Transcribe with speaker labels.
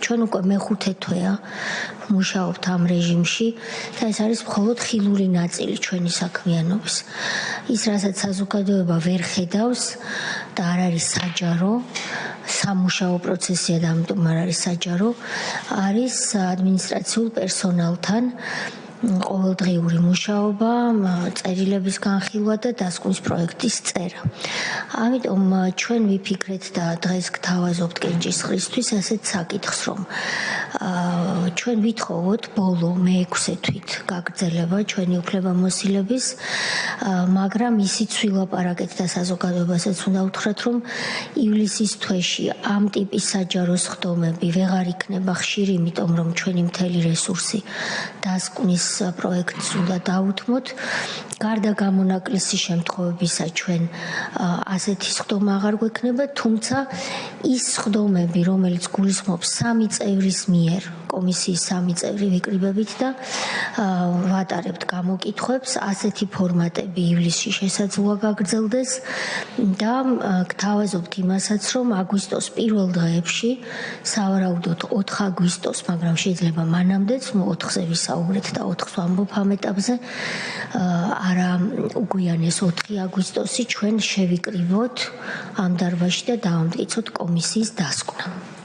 Speaker 1: ჩვენ უკვე მეხუთე თვეა მუშაობთ ამ რეჟიმში და ეს არის მხოლოდ ხილული ნაწილი ჩვენი საქმიანობის. ის, რასაც საზოგადოება ვერ ხედავს და არ არის საჯარო, სამუშაო პროცესია და ამიტომ არ არის საჯარო, არის ადმინისტრაციულ პერსონალთან ყოველდღიური მუშაობა, წერილების განხილვა და დასკვნის პროექტის წერა. ამიტომ ჩვენ ვიფიქრეთ და დღეს გთავაზობთ კენჭისყრისთვის ასეთ საკითხს, რომ ჩვენ ვითხოვოთ ბოლო მე-6 თვით გაგრძელება ჩვენი უფლებამოსილების, მაგრამ ისიც ვილაპარაკეთ და საზოგადოებასაც უნდა უთხრათ, რომ ივლისის თვეში ამ ტიპის საჯარო სხდომები ვეღარ იქნება ხშირი, იმიტომ რომ ჩვენი მთელი რესურსი დასკვნის პროექტს უნდა დაუთმოთ. გარდა გამონაკლისი შემთხვევებისა ჩვენ ასეთი სხდომა აღარ გვექნება, თუმცა ის სხდომები, რომელიც გულისხმობს 3 წევრის მიერ, კომისიის 3 წევრი ვიკრიბებით და ვატარებთ გამოკითხვებს, ასეთი ფორმატები ივლისში შესაძლოა გაგრძელდეს და გთავაზობთ იმასაც, რომ აგვისტოს პირველ დღეებში, სავარაუდოდ 4 აგვისტოს, მაგრამ შეიძლება მანამდეც, 4-ზე ვისაუბრეთ და 4-ს ვამბობ ამ ეტაპზე, არა უგვიანეს 4 აგვისტოსი ჩვენ შევიკრიბოთ ამ დარბაზში და დავამტკიცოთ კომისიის დასკვნა.